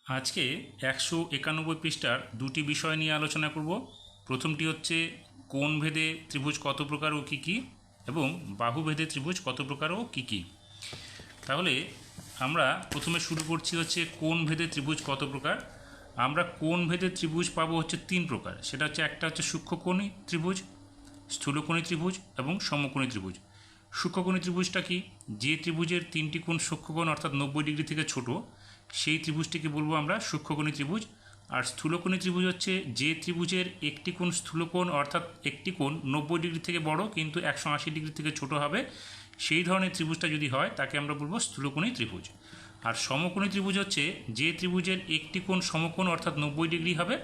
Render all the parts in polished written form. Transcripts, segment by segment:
আজকে 191 পৃষ্ঠার দুটি বিষয় নিয়ে আলোচনা করব। প্রথমটি হচ্ছে কোণ ভেদে ত্রিভুজ কত প্রকার ও কী কী, এবং বাহু ভেদে ত্রিভুজ কত প্রকার ও কী কী। তাহলে আমরা প্রথমে শুরু করছি হচ্ছে কোণ ভেদে ত্রিভুজ কত প্রকার। আমরা কোণ ভেদে ত্রিভুজ পাবো হচ্ছে তিন প্রকার। সেটা হচ্ছে একটা হচ্ছে সূক্ষ্মকোণী ত্রিভুজ, স্থূলকোণী ত্রিভুজ এবং সমকোণী ত্রিভুজ। সূক্ষ্মকোণী ত্রিভুজটা কি? যে ত্রিভুজের তিনটি কোণ সূক্ষ্মকোণ অর্থাৎ 90 ডিগ্রি থেকে ছোট, সেই ত্রিভুজটিকে বলবো আমরা সূক্ষ্মকোণী ত্রিভুজ। আর স্থূলকোণী ত্রিভুজ হচ্ছে যে ত্রিভুজের একটি কোণ স্থূলকোণ অর্থাৎ একটি কোণ 90 ডিগ্রি থেকে বড় কিন্তু 180 ডিগ্রি থেকে ছোট হবে, সেই ধরনের ত্রিভুজটা যদি হয় তাকে আমরা বলবো স্থূলকোণী ত্রিভুজ। আর সমকোণী ত্রিভুজ হচ্ছে যে ত্রিভুজের একটি কোণ সমকোণ অর্থাৎ 90 ডিগ্রি হবে,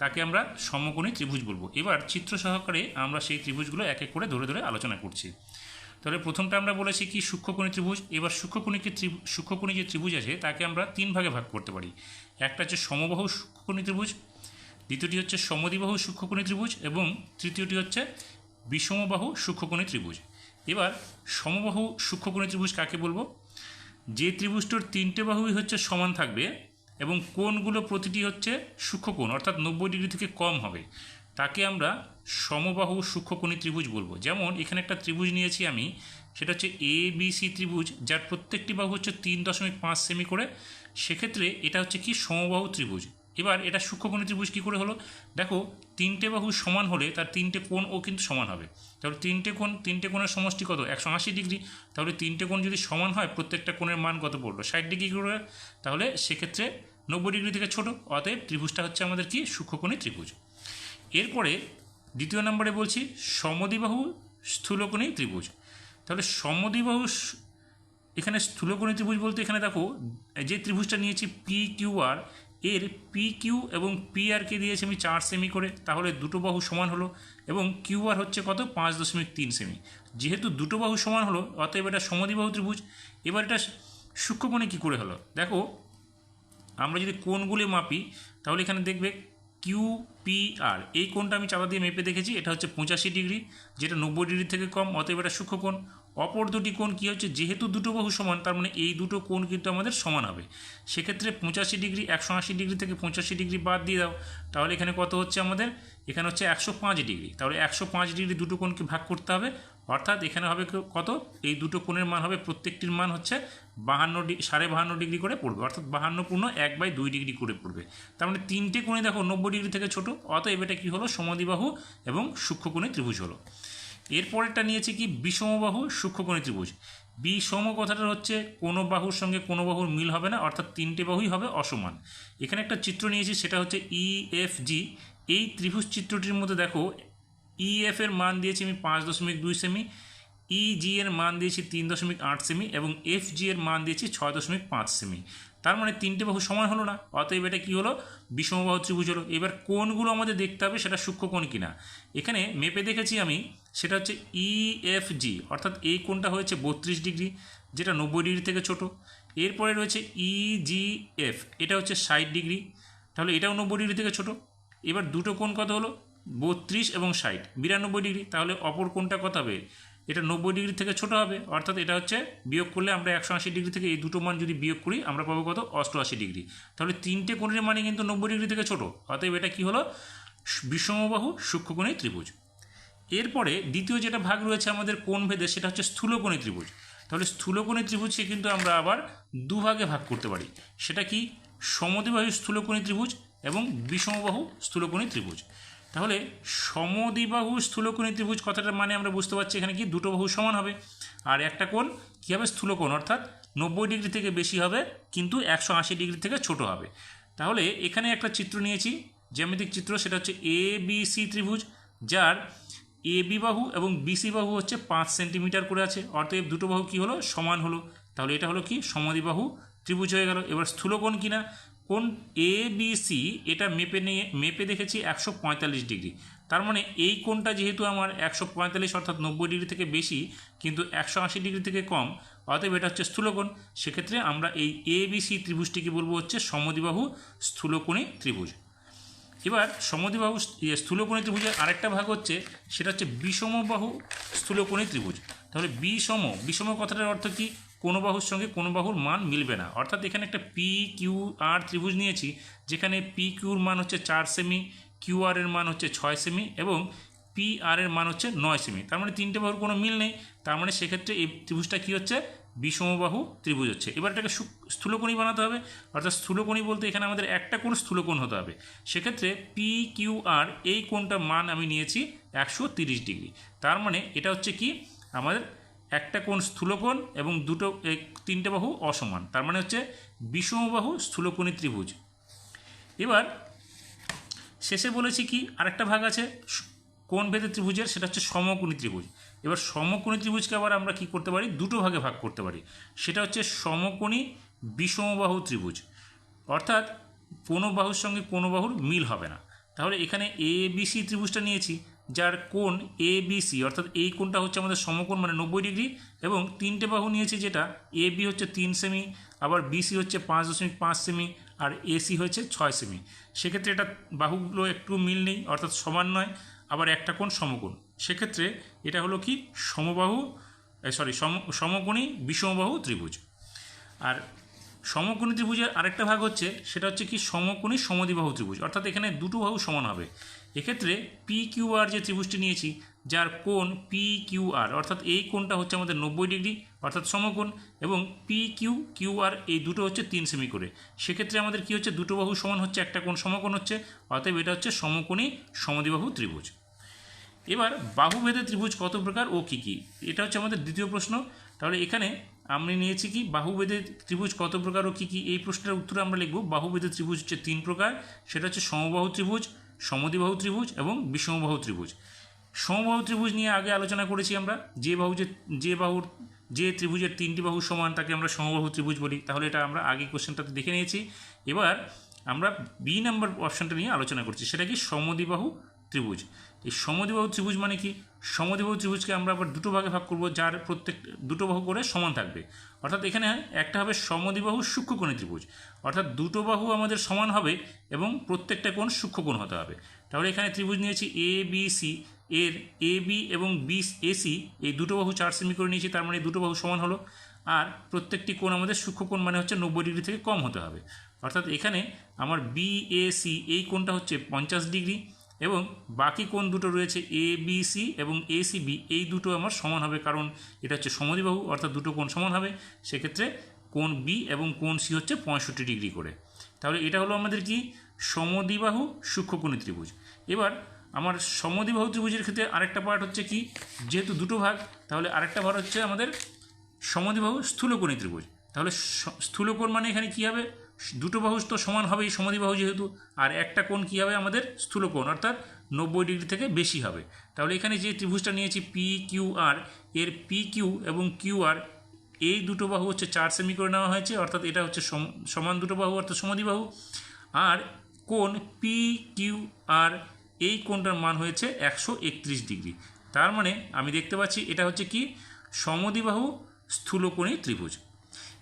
তাকে আমরা সমকোণী ত্রিভুজ বলবো। এবার চিত্র সহকারে আমরা সেই ত্রিভুজগুলো এক এক করে ধরে ধরে আলোচনা করছি। তাহলে প্রথমটা আমরা বলেছি কি সূক্ষ্মকোণী ত্রিভুজ। এবার সূক্ষ্মকোণী যে ত্রিভুজ আছে তাকে আমরা তিন ভাগে ভাগ করতে পারি। একটা হচ্ছে সমবাহু সূক্ষ্মকোণী ত্রিভুজ, দ্বিতীয়টি হচ্ছে সমদ্বিবাহু সূক্ষ্মকোণী ত্রিভুজ এবং তৃতীয়টি হচ্ছে বিষমবাহু সূক্ষ্মকোণী ত্রিভুজ। এবার সমবাহু সূক্ষ্মকোণী ত্রিভুজ কাকে বলবো? যে ত্রিভুজটার তিনটে বাহুই হচ্ছে সমান থাকবে এবং কোণগুলো প্রতিটি হচ্ছে সূক্ষ্মকোণ অর্থাৎ 90 ডিগ্রি থেকে কম হবে, তাকে আমরা সমবাহু সূক্ষ্মকোণী ত্রিভুজ বলবো। যেমন এখানে একটা ত্রিভুজ নিয়েছি আমি, সেটা হচ্ছে ABC ত্রিভুজ, যার প্রত্যেকটি বাহু হচ্ছে 3.5 সেমি করে। সেক্ষেত্রে এটা হচ্ছে কি সমবাহু ত্রিভুজ। এবার এটা সূক্ষ্মকোণী ত্রিভুজ কী করে হলো? দেখো, তিনটে বাহু সমান হলে তার তিনটে কোণও কিন্তু সমান হবে। তাহলে তিনটে কোণের সমষ্টি কত? 180 ডিগ্রি। তাহলে তিনটে কোণ যদি সমান হয়, প্রত্যেকটা কোণের মান কত পড়লো? 60 ডিগ্রি করে। তাহলে সেক্ষেত্রে 90 ডিগ্রি থেকে ছোট, অতএব ত্রিভুজটা হচ্ছে আমাদের কি সূক্ষ্মকোণী ত্রিভুজ। এরপরে দ্বিতীয় নম্বরে বলছি সমদ্বিবাহু স্থূলকোণী ত্রিভুজ। তাহলে সমদ্বিবাহু এখানে স্থূলকোণী ত্রিভুজ বলতে এখানে দেখো যে ত্রিভুজটা নিয়েছি PQR, এর PQ এবং PRকে দিয়েছি আমি 4 সেমি করে, তাহলে দুটো বাহু সমান হলো এবং QR হচ্ছে কত? 5.3 সেমি। যেহেতু দুটো বাহু সমান হলো, অতএব এটা সমদ্বিবাহু ত্রিভুজ। এবার এটা সূক্ষ্মকোণে কী করে হলো? দেখো, আমরা যদি কোণগুলি মাপি তাহলে এখানে দেখবে QPR, এই কোণটা আমি চাপা দিয়ে মেপে দেখেছি, এটা হচ্ছে 85 ডিগ্রি, যেটা 90 ডিগ্রি থেকে কম, অতএব এটা সূক্ষ্মকোণ। অপর দুটি কোণ কী হচ্ছে? যেহেতু দুটো বাহু সমান, তার মানে এই দুটো কোণ কিন্তু আমাদের সমান হবে। সেক্ষেত্রে 85 ডিগ্রি, 180 ডিগ্রি থেকে 85 ডিগ্রি বাদ দিয়ে দাও, তাহলে এখানে কত হচ্ছে আমাদের? এখানে হচ্ছে 105 ডিগ্রি। তাহলে 105 ডিগ্রি দুটো কোণকে ভাগ করতে হবে, অর্থাৎ এখানে হবে কত? এই দুটো কোণের মান হবে, প্রত্যেকটির মান হচ্ছে 52.5 ডিগ্রি করে পড়বে, অর্থাৎ 52 × 2 ডিগ্রি করে পড়বে। তার মানে তিনটে কোণে দেখো 90 ডিগ্রি থেকে ছোট, অতএব এটা কী হলো? সমদ্বিবাহু এবং সূক্ষ্মকোণী ত্রিভুজ হলো। এরপরেরটা নিয়েছি কি বিষমবাহু সূক্ষ্মকোণী ত্রিভুজ। বিষম কথাটা হচ্ছে কোনো বাহুর সঙ্গে কোনো বাহুর মিল হবে না, অর্থাৎ তিনটে বাহুই হবে অসমান। এখানে একটা চিত্র নিয়েছি, সেটা হচ্ছে EFG। এই ত্রিভুজ চিত্রটির মধ্যে দেখো, EF এর মান দিয়েছি আমি 5.2 সেমি, EG এর মান দিয়েছি 3.8 সেমি এবং FG এর মান দিয়েছি 6.5 সেমি। তার মানে তিনটে বাহু সমান হলো না, অতএব এটা কী হলো? বিষমবাহু ত্রিভুজ হলো। এবার কোণগুলো আমাদের দেখতে হবে সেটা সূক্ষ্মকোণ কিনা। এখানে মেপে দেখেছি আমি, সেটা হচ্ছে EFG, অর্থাৎ এই কোণটা হয়েছে 32 ডিগ্রি, যেটা 90 ডিগ্রি থেকে ছোট। এরপরে রয়েছে EGF, এটা হচ্ছে 60 ডিগ্রি, তাহলে এটাও 90 ডিগ্রি থেকে ছোট। এবার দুটো কোণ কত হলো? 32 এবং 60, 92 ডিগ্রি। তাহলে অপর কোণটা কত হবে? এটা 90 ডিগ্রি থেকে ছোট হবে, অর্থাৎ এটা হচ্ছে বিয়োগ করলে আমরা 180 ডিগ্রি থেকে এই দুটো মান যদি বিয়োগ করি আমরা পাবো কত? 88 ডিগ্রি। তাহলে তিনটে কোণের মানে কিন্তু 90 ডিগ্রি থেকে ছোট, অতএব এটা কী হলো? বিষমবাহু সূক্ষ্মকোণী ত্রিভুজ। এরপরে দ্বিতীয় যেটা ভাগ রয়েছে আমাদের কোণ ভেদে, সেটা হচ্ছে স্থূলকোণী ত্রিভুজ। তাহলে স্থূলকোণী ত্রিভুজকে কিন্তু আমরা আবার দুভাগে ভাগ করতে পারি। সেটা কি? সমদ্বিবাহু স্থূলকোণী ত্রিভুজ এবং বিষমবাহু স্থূলকোণী ত্রিভুজ। তাহলে সমদ্বিবাহু স্থূলকোণী ত্রিভুজ কথাটার মানে আমরা বুঝতে পারছি এখানে কি দুটো বাহু সমান হবে, আর একটা কোণ কী হবে? স্থূলকোণ, অর্থাৎ 90 ডিগ্রি থেকে বেশি হবে কিন্তু 180 ডিগ্রি থেকে ছোট হবে। তাহলে এখানে একটা চিত্র নিয়েছি, জ্যামিতিক চিত্র, সেটা হচ্ছে ABC ত্রিভুজ, যার AB বাহু এবং BC বাহু হচ্ছে 5 সেন্টিমিটার করে আছে, অতএব দুটো বাহু কী হলো? সমান হলো। তাহলে এটা হলো কি? সমদ্বিবাহু ত্রিভুজ হয়ে গেল। এবার স্থূলকোণ কিনা? কোণ ABC এটা মেপে দেখেছি 145 ডিগ্রি। তার মানে এই কোণটা যেহেতু আমার 145 অর্থাৎ 90 ডিগ্রি থেকে বেশি কিন্তু 180 ডিগ্রি থেকে কম, অতএব এটা হচ্ছে স্থূলকোণ। সেক্ষেত্রে আমরা এই ABC ত্রিভুজটিকে বলবো হচ্ছে সমদ্বিবাহু স্থূলকোণী ত্রিভুজ। এবার সমদ্বিবাহু স্থূলকোণী ত্রিভুজের আরেকটা ভাগ হচ্ছে, সেটা হচ্ছে বিষমবাহু স্থূলকোণী ত্রিভুজ। তাহলে বিষম কথাটার অর্থ কি? কোনো বাহুর সঙ্গে কোনো বাহুর মান মিলবে না। অর্থাৎ এখানে একটা পি কিউ আর ত্রিভুজ নিয়েছি, যেখানে পি কিউর মান হচ্ছে 4 সেমি, কিউ আর এর মান হচ্ছে 6 সেমি এবং পি আর এর মান হচ্ছে 9 সেমি। তার মানে তিনটে বাহুর কোনো মিল নেই। তার মানে সেক্ষেত্রে এই ত্রিভুজটা কী হচ্ছে, বিষমবাহু ত্রিভুজ হচ্ছে। এবার এটাকে স্থূলকোণী বানাতে হবে, অর্থাৎ স্থূলকোণী বলতে এখানে আমাদের একটা কোণ স্থূলকোণ হতে হবে। সেক্ষেত্রে পি কিউ আর এই কোণটার মান আমি নিয়েছি 130 ডিগ্রি। তার মানে এটা হচ্ছে কি, আমাদের একটা কোণ স্থূলকোণ এবং তিনটে বাহু অসমান, তার মানে হচ্ছে বিষমবাহু স্থূলকোণী ত্রিভুজ। এবার শেষে বলেছি কি, আরেকটা ভাগ আছে কোণ ভেদে ত্রিভুজের, সেটা হচ্ছে সমকোণী ত্রিভুজ। এবার সমকোণী ত্রিভুজকে আবার আমরা কি করতে পারি, দুটো ভাগে ভাগ করতে পারি। সেটা হচ্ছে সমকোণী বিষমবাহু ত্রিভুজ, অর্থাৎ কোনো বাহুর সঙ্গে কোনো বাহুর মিল হবে না। তাহলে এখানে এ বি সি ত্রিভুজটা নিয়েছি, যার কোণ এ বি সি, অর্থাৎ এই কোণটা হচ্ছে আমাদের সমকোণ মানে 90 ডিগ্রি, এবং তিনটে বাহু নিয়েছি, যেটা এ বি হচ্ছে 3 সেমি, আবার বিসি হচ্ছে 5.5 সেমি, আর এসি হচ্ছে 6 সেমি। সেক্ষেত্রে এটা বাহুগুলো একটু মিল নেই, অর্থাৎ সমান নয়, আবার একটা কোণ সমকোণ। সেক্ষেত্রে এটা হলো কি সমকোণী বিষমবাহু ত্রিভুজ। আর সমকোণী ত্রিভুজের আরেকটা ভাগ হচ্ছে, সেটা হচ্ছে কি সমকোণী সমদ্বিবাহু ত্রিভুজ, অর্থাৎ এখানে দুটো বাহু সমান হবে। এক্ষেত্রে পি কিউ আর যে ত্রিভুজটি নিয়েছি, যার কোণ পি কিউ আর, অর্থাৎ এই কোণটা হচ্ছে আমাদের 90 ডিগ্রি, অর্থাৎ সমকোণ, এবং পি কিউ আর এই দুটো হচ্ছে 3 সেমি করে। সেক্ষেত্রে আমাদের কি হচ্ছে, দুটো বাহু সমান হচ্ছে, একটা কোণ সমকোণ হচ্ছে, অতএব এটা হচ্ছে সমকোণী সমদ্বিবাহু ত্রিভুজ। এবার বাহুভেদে ত্রিভুজ কত প্রকার ও কী কী, এটা হচ্ছে আমাদের দ্বিতীয় প্রশ্ন। তাহলে এখানে আমি নিয়েছি কি, বাহুভেদে ত্রিভুজ কত প্রকার ও কী কী, এই প্রশ্নের উত্তরে আমরা লিখব বাহুভেদে ত্রিভুজ হচ্ছে 3 প্রকার। সেটা হচ্ছে সমবাহু ত্রিভুজ, সমদ্বিবাহু ত্রিভুজ এবং বিষমবাহু ত্রিভুজ। সমবাহু ত্রিভুজ নিয়ে আগে আলোচনা করেছি আমরা, যে ত্রিভুজের 3টি বাহু সমান তাকে আমরা সমবাহু ত্রিভুজ বলি। তাহলে এটা আমরা আগে কোশ্চেনটাতে দেখে নিয়েছি। এবার আমরা বি নাম্বার অপশানটা নিয়ে আলোচনা করছি, সেটা কি সমদ্বিবাহু ত্রিভুজ। এই সমদ্বিবাহু ত্রিভুজ মানে কি, সমদ্বিবাহু ত্রিভুজকে আমরা আবার দুটো ভাগে ভাগ করব, যার প্রত্যেক দুটো বাহু করে সমান থাকবে। অর্থাৎ এখানে একটা হবে সমদ্বিবাহু সূক্ষ্মকোণী ত্রিভুজ, অর্থাৎ দুটো বাহু আমাদের সমান হবে এবং প্রত্যেকটা কোণ সূক্ষ্মকোণ হতে হবে। তাহলে এখানে ত্রিভুজ নিয়েছি এ বি সি, এর এ বি এবং বি এসি এই দুটো বাহু 4 সেমি করে নিয়েছি, তার মানে দুটো বাহু সমান হলো। আর প্রত্যেকটি কোণ আমাদের সূক্ষ্মকোণ মানে হচ্ছে 90 ডিগ্রি থেকে কম হতে হবে। অর্থাৎ এখানে আমার বি এ সি এই কোণটা হচ্ছে 50 ডিগ্রি, এবং বাকি কোণ দুটো রয়েছে এ বি সি এবং এ সি বি, এই দুটো আমার সমান হবে, কারণ এটা হচ্ছে সমদ্বিবাহু, অর্থাৎ দুটো কোণ সমান হবে। সেক্ষেত্রে কোণ বি এবং কোণ সি হচ্ছে 65 ডিগ্রি করে। তাহলে এটা হলো আমাদের কি, সমদ্বিবাহু সূক্ষ্মকোণী ত্রিভুজ। এবার আমার সমদ্বিবাহু ত্রিভুজের ক্ষেত্রে আরেকটা পার্ট হচ্ছে কি, যেহেতু দুটো ভাগ, তাহলে আরেকটা ভাগ হচ্ছে আমাদের সমদ্বিবাহু স্থূলকোণী ত্রিভুজ। তাহলে স্থূলকোণ মানে এখানে কী হবে, দুটো বাহু তো সমান হবেই সমদ্বিবাহু যেহেতু, আর একটা কোণ কী হবে আমাদের স্থূলকোণ, অর্থাৎ 90 ডিগ্রি থেকে বেশি হবে। তাহলে এখানে যে ত্রিভুজটা নিয়েছি পি কিউ আর, এর পি কিউ এবং কিউ আর এই দুটো বাহু হচ্ছে 4 সেমি করে নেওয়া হয়েছে, অর্থাৎ এটা হচ্ছে সমান দুটো বাহু, অর্থাৎ সমদ্বিবাহু। আর কোণ পি কিউ আর এই কোণটার মান হয়েছে 131 ডিগ্রি। তার মানে আমি দেখতে পাচ্ছি এটা হচ্ছে কি, সমদ্বিবাহু স্থূলকোণী ত্রিভুজ।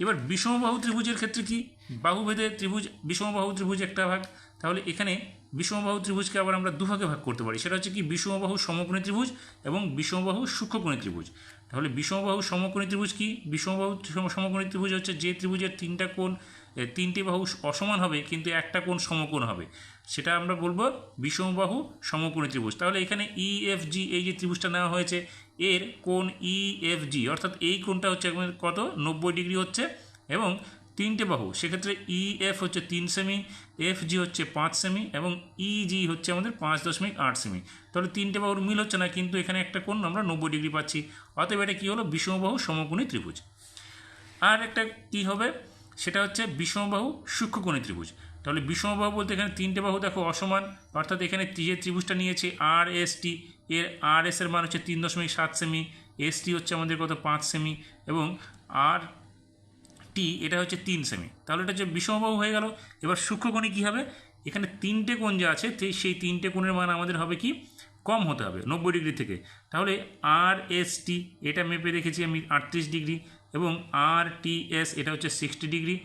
এবার বিষমবাহু ত্রিভুজের ক্ষেত্রে কি, বাহুভেদে ত্রিভুজ বিষমবাহু ত্রিভুজ একটা ভাগ। তাহলে এখানে বিষমবাহু ত্রিভুজকে আবার আমরা দুভাগে ভাগ করতে পারি, সেটা হচ্ছে কি বিষমবাহু সমকোণী ত্রিভুজ এবং বিষমবাহু সূক্ষ্মকোণী ত্রিভুজ। তাহলে বিষমবাহু সমকোণী ত্রিভুজ কি, বিষমবাহু সমকোণী ত্রিভুজ হচ্ছে যে ত্রিভুজের তিনটি বাহু অসমান হবে কিন্তু একটা কোণ সমকোণ হবে, সেটা আমরা বলবো বিষমবাহু সমকোণী ত্রিভুজ। তাহলে এখানে ইএফজি এই যে ত্রিভুজটা নেওয়া হয়েছে, এর কোণ ইএফজি, অর্থাৎ এই কোণটা হচ্ছে কত, 90 ডিগ্রি হচ্ছে, এবং তিনটে বাহু, সেক্ষেত্রে ইএফ হচ্ছে 3 সেমি, এফজি হচ্ছে 5 সেমি এবং ইজি হচ্ছে আমাদের 5.8 সেমি। তাহলে তিনটে বাহুর মিল হচ্ছে না, কিন্তু এখানে একটা কোণ আমরা 90 ডিগ্রি পাচ্ছি, অতএব এটা কী হলো, বিষমবাহু সমকোণী ত্রিভুজ। আর একটা কী হবে, সেটা হচ্ছে বিষমবাহু সূক্ষ্মকোণী ত্রিভুজ। তাহলে বিষমবাহু বলতে এখানে তিনটে বাহু দেখো অসমান, অর্থাৎ এখানে যে ত্রিভুজটা নিয়েছে আর এস টি, এর আর এস এর মান হচ্ছে 3.7 সেমি, এস টি হচ্ছে আমাদের কত 5 সেমি, এবং আর টি এটা হচ্ছে 3 সেমি। তাহলে এটা হচ্ছে বিষমবাহু হয়ে গেল। এবার সূক্ষ্মকোণী কী হবে, এখানে তিনটে কোণ যা আছে সেই তিনটে কোণের মান আমাদের হবে কি, কম হতে হবে 90 ডিগ্রি থেকে। তাহলে আর এস টি এটা মেপে রেখেছি আমি 38 ডিগ্রি, এবং আর টি এস এটা হচ্ছে 60 ডিগ্রি,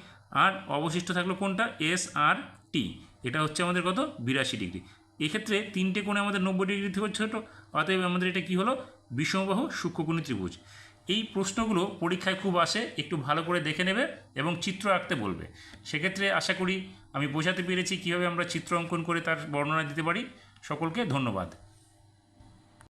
আর অবশিষ্ট থাকলো কোনটা, এস আর টি এটা হচ্ছে আমাদের কত, 82 ডিগ্রি। এক্ষেত্রে তিনটে কোণে আমাদের 90 ডিগ্রি থেকে ছোটো, অতএব আমাদের এটা কী হলো, বিষমবাহু সূক্ষ্মকোণী ত্রিভুজ। এই প্রশ্নগুলো পরীক্ষায় খুব আসে, একটু ভালো করে দেখে নেবে এবং চিত্র আঁকতে বলবে। সেক্ষেত্রে আশা করি আমি বোঝাতে পেরেছি কীভাবে আমরা চিত্র অঙ্কন করে তার বর্ণনা দিতে পারি। সকলকে ধন্যবাদ।